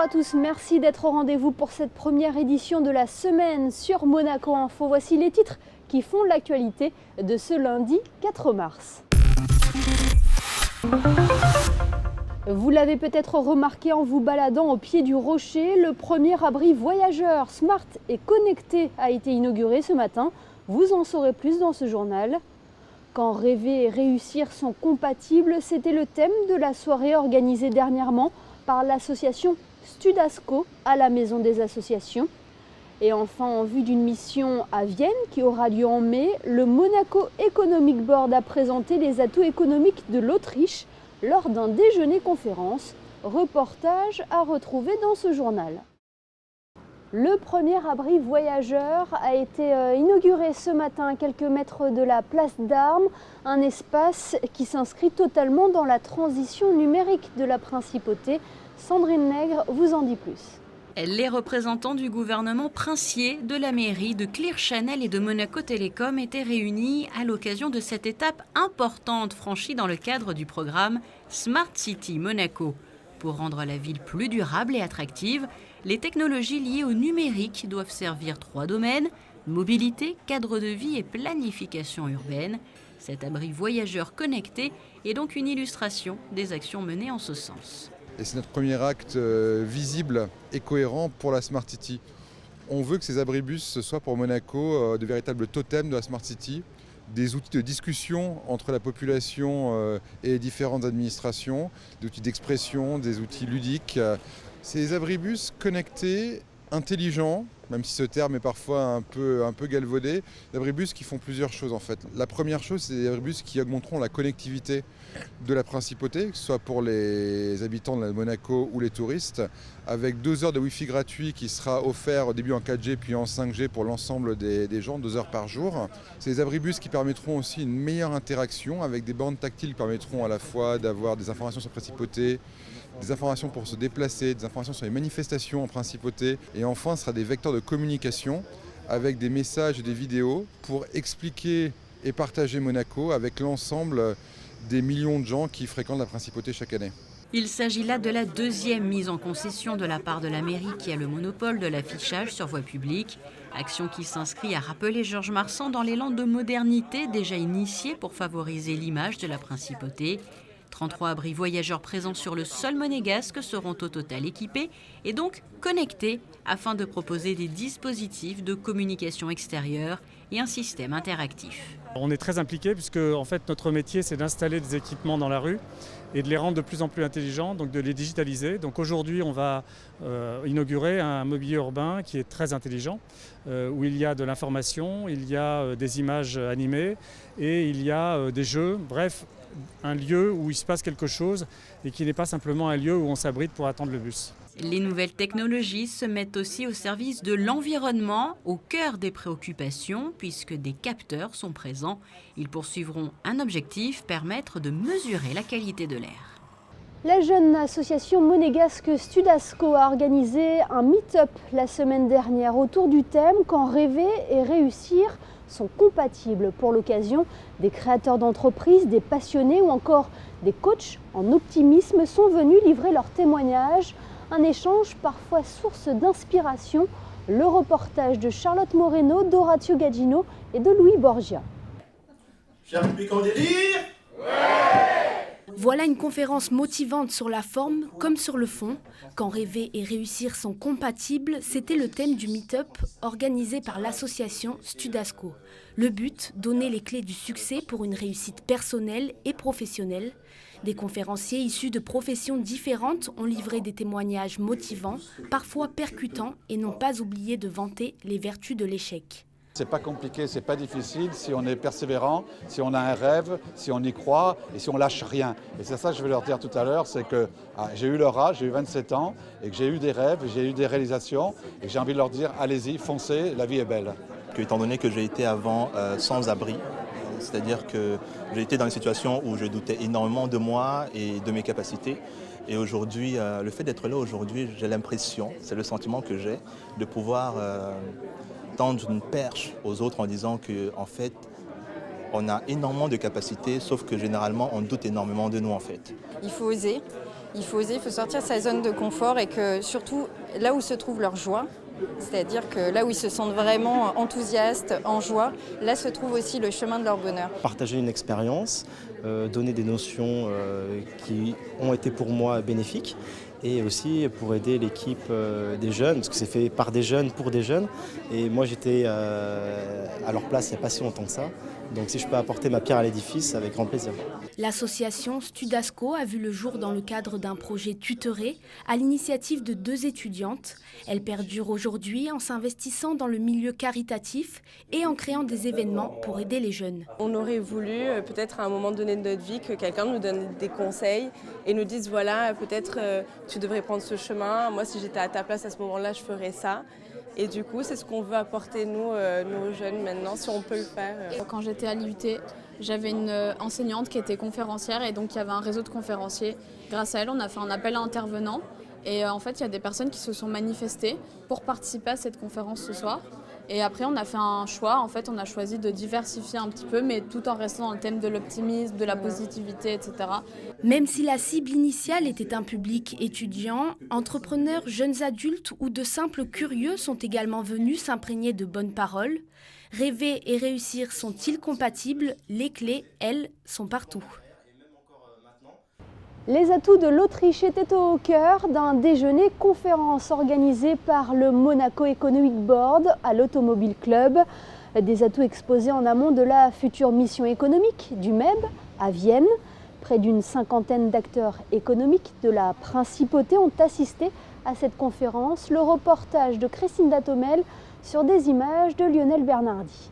à tous, merci d'être au rendez-vous pour cette première édition de la semaine sur Monaco Info. Voici les titres qui font l'actualité de ce lundi 4 mars. Vous l'avez peut-être remarqué en vous baladant au pied du rocher, le premier abri voyageur smart et connecté a été inauguré ce matin. Vous en saurez plus dans ce journal. Quand rêver et réussir sont compatibles, c'était le thème de la soirée organisée dernièrement par l'association Studasco à la Maison des Associations. Et enfin, en vue d'une mission à Vienne qui aura lieu en mai, le Monaco Economic Board a présenté les atouts économiques de l'Autriche lors d'un déjeuner-conférence. Reportage à retrouver dans ce journal. Le premier abri voyageur a été inauguré ce matin à quelques mètres de la place d'Armes, un espace qui s'inscrit totalement dans la transition numérique de la principauté. Sandrine Nègre vous en dit plus. Les représentants du gouvernement princier, de la mairie, de Clear Channel et de Monaco Télécom étaient réunis à l'occasion de cette étape importante franchie dans le cadre du programme Smart City Monaco. Pour rendre la ville plus durable et attractive, les technologies liées au numérique doivent servir 3 domaines, mobilité, cadre de vie et planification urbaine. Cet abri voyageur connecté est donc une illustration des actions menées en ce sens. Et c'est notre premier acte visible et cohérent pour la Smart City. On veut que ces abribus soient pour Monaco de véritables totems de la Smart City, des outils de discussion entre la population et les différentes administrations, des outils d'expression, des outils ludiques. Ces abribus connectés, intelligents, même si ce terme est parfois un peu galvaudé, des abribus qui font plusieurs choses en fait. La première chose, c'est des abribus qui augmenteront la connectivité de la principauté, que ce soit pour les habitants de Monaco ou les touristes, avec 2 heures de Wi-Fi gratuit qui sera offert au début en 4G puis en 5G pour l'ensemble des gens, 2 heures par jour. C'est des abribus qui permettront aussi une meilleure interaction avec des bornes tactiles qui permettront à la fois d'avoir des informations sur la principauté, des informations pour se déplacer, des informations sur les manifestations en principauté. Et enfin, ce sera des vecteurs de communication avec des messages et des vidéos pour expliquer et partager Monaco avec l'ensemble des millions de gens qui fréquentent la principauté chaque année. Il s'agit là de la 2e mise en concession de la part de la mairie qui a le monopole de l'affichage sur voie publique. Action qui s'inscrit, à rappeler Georges Marsan, dans l'élan de modernité déjà initié pour favoriser l'image de la principauté. 33 abris voyageurs présents sur le sol monégasque seront au total équipés et donc connectés afin de proposer des dispositifs de communication extérieure et un système interactif. On est très impliqués puisque en fait, notre métier c'est d'installer des équipements dans la rue et de les rendre de plus en plus intelligents, donc de les digitaliser. Donc aujourd'hui on va inaugurer un mobilier urbain qui est très intelligent, où il y a de l'information, il y a des images animées et il y a des jeux, bref, un lieu où il se passe quelque chose et qui n'est pas simplement un lieu où on s'abrite pour attendre le bus. Les nouvelles technologies se mettent aussi au service de l'environnement, au cœur des préoccupations, puisque des capteurs sont présents. Ils poursuivront un objectif, permettre de mesurer la qualité de l'air. La jeune association monégasque Studasco a organisé un meet-up la semaine dernière autour du thème « Quand rêver et réussir sont compatibles ». Pour l'occasion, des créateurs d'entreprises, des passionnés ou encore des coachs en optimisme sont venus livrer leurs témoignages. Un échange parfois source d'inspiration. Le reportage de Charlotte Moreno, d'Orazio Gagino et de Louis Borgia. Cher public en délire ? Voilà une conférence motivante sur la forme comme sur le fond. Quand rêver et réussir sont compatibles, c'était le thème du meet-up organisé par l'association Studasco. Le but, donner les clés du succès pour une réussite personnelle et professionnelle. Des conférenciers issus de professions différentes ont livré des témoignages motivants, parfois percutants, et n'ont pas oublié de vanter les vertus de l'échec. C'est pas compliqué, c'est pas difficile si on est persévérant, si on a un rêve, si on y croit et si on lâche rien. Et c'est ça que je vais leur dire tout à l'heure, c'est que j'ai eu leur âge, j'ai eu 27 ans et que j'ai eu des rêves, j'ai eu des réalisations et j'ai envie de leur dire allez-y, foncez, la vie est belle. Étant donné que j'ai été avant sans abri, c'est-à-dire que j'ai été dans une situation où je doutais énormément de moi et de mes capacités. Et aujourd'hui, le fait d'être là aujourd'hui, j'ai l'impression, c'est le sentiment que j'ai, de pouvoir tendre une perche aux autres en disant qu'en fait, on a énormément de capacités, sauf que généralement, on doute énormément de nous en fait. Il faut oser, Il faut oser, il faut sortir de sa zone de confort et que surtout là où se trouve leur joie, c'est-à-dire que là où ils se sentent vraiment enthousiastes, en joie, là se trouve aussi le chemin de leur bonheur. Partager une expérience, donner des notions qui ont été pour moi bénéfiques et aussi pour aider l'équipe des jeunes, parce que c'est fait par des jeunes pour des jeunes. Et moi j'étais à leur place il n'y a pas si longtemps que ça. Donc si je peux apporter ma pierre à l'édifice, avec grand plaisir. L'association Studasco a vu le jour dans le cadre d'un projet tutoré à l'initiative de 2 étudiantes. Elle perdure aujourd'hui en s'investissant dans le milieu caritatif et en créant des événements pour aider les jeunes. On aurait voulu peut-être à un moment donné de notre vie que quelqu'un nous donne des conseils et nous dise voilà, peut-être tu devrais prendre ce chemin, moi si j'étais à ta place à ce moment-là je ferais ça. Et du coup, c'est ce qu'on veut apporter nous, nos jeunes maintenant, si on peut le faire. Quand j'étais à l'IUT, j'avais une enseignante qui était conférencière et donc il y avait un réseau de conférenciers. Grâce à elle, on a fait un appel à intervenants et en fait, il y a des personnes qui se sont manifestées pour participer à cette conférence ce soir. Et après, on a fait un choix. En fait, on a choisi de diversifier un petit peu, mais tout en restant dans le thème de l'optimisme, de la positivité, etc. Même si la cible initiale était un public étudiant, entrepreneurs, jeunes adultes ou de simples curieux sont également venus s'imprégner de bonnes paroles. Rêver et réussir sont-ils compatibles? Les clés, elles, sont partout. Les atouts de l'Autriche étaient au cœur d'un déjeuner-conférence organisé par le Monaco Economic Board à l'Automobile Club. Des atouts exposés en amont de la future mission économique du MEB à Vienne. Près d'une 50aine d'acteurs économiques de la principauté ont assisté à cette conférence. Le reportage de Christine Datomel sur des images de Lionel Bernardi.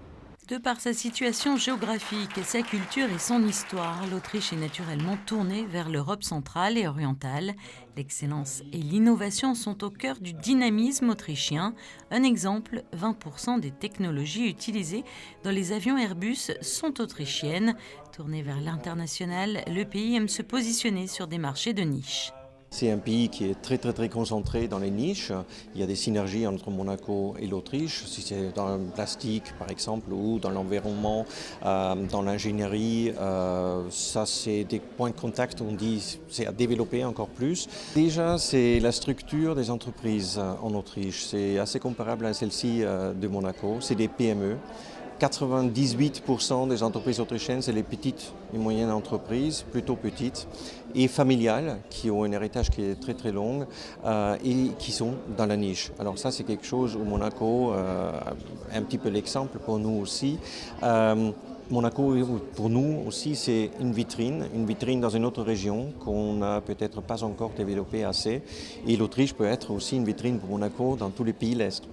De par sa situation géographique, sa culture et son histoire, l'Autriche est naturellement tournée vers l'Europe centrale et orientale. L'excellence et l'innovation sont au cœur du dynamisme autrichien. Un exemple, 20% des technologies utilisées dans les avions Airbus sont autrichiennes. Tourné vers l'international, le pays aime se positionner sur des marchés de niche. C'est un pays qui est très concentré dans les niches. Il y a des synergies entre Monaco et l'Autriche, si c'est dans le plastique par exemple, ou dans l'environnement, dans l'ingénierie. Ça, c'est des points de contact, on dit, c'est à développer encore plus. Déjà, c'est la structure des entreprises en Autriche. C'est assez comparable à celle-ci de Monaco. C'est des PME. 98% des entreprises autrichiennes, c'est les petites et moyennes entreprises, plutôt petites, et familiales, qui ont un héritage qui est très long et qui sont dans la niche. Alors ça, c'est quelque chose où Monaco, un petit peu l'exemple pour nous aussi. Monaco, pour nous aussi, c'est une vitrine dans une autre région qu'on n'a peut-être pas encore développée assez. Et l'Autriche peut être aussi une vitrine pour Monaco dans tous les pays de l'Est.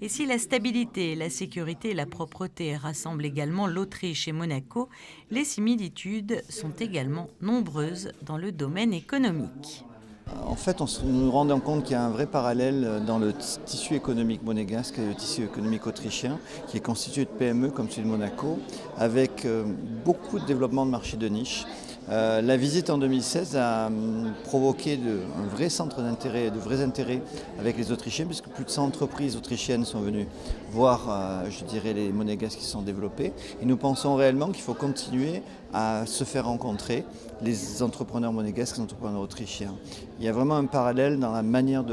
Et si la stabilité, la sécurité et la propreté rassemblent également l'Autriche et Monaco, les similitudes sont également nombreuses dans le domaine économique. En fait, on nous rend compte qu'il y a un vrai parallèle dans le tissu économique monégasque et le tissu économique autrichien, qui est constitué de PME comme celui de Monaco, avec beaucoup de développement de marchés de niche. La visite en 2016 a provoqué un vrai centre d'intérêt, de vrais intérêts avec les Autrichiens, puisque plus de 100 entreprises autrichiennes sont venues voir, je dirais, les monégasques qui se sont développés. Et nous pensons réellement qu'il faut continuer à se faire rencontrer les entrepreneurs monégasques et les entrepreneurs autrichiens. Il y a vraiment un parallèle dans la manière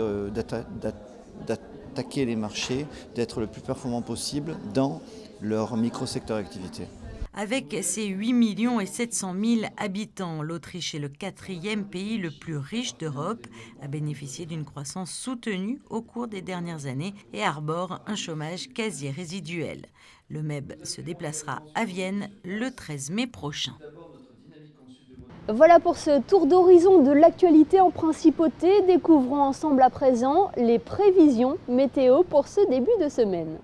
d'attaquer les marchés, d'être le plus performant possible dans leur micro-secteur d'activité. Avec ses 8 700 000 habitants, l'Autriche est le 4e pays le plus riche d'Europe, a bénéficié d'une croissance soutenue au cours des dernières années et arbore un chômage quasi résiduel. Le MEB se déplacera à Vienne le 13 mai prochain. Voilà pour ce tour d'horizon de l'actualité en principauté. Découvrons ensemble à présent les prévisions météo pour ce début de semaine.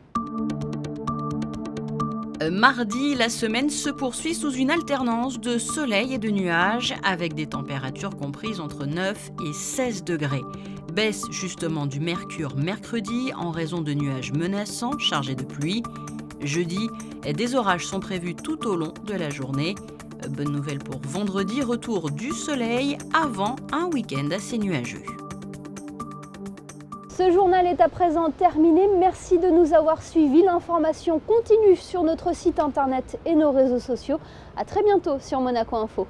Mardi, la semaine se poursuit sous une alternance de soleil et de nuages avec des températures comprises entre 9 et 16 degrés. Baisse justement du mercure mercredi en raison de nuages menaçants chargés de pluie. Jeudi, des orages sont prévus tout au long de la journée. Bonne nouvelle pour vendredi, retour du soleil avant un week-end assez nuageux. Ce journal est à présent terminé. Merci de nous avoir suivis. L'information continue sur notre site internet et nos réseaux sociaux. À très bientôt sur Monaco Info.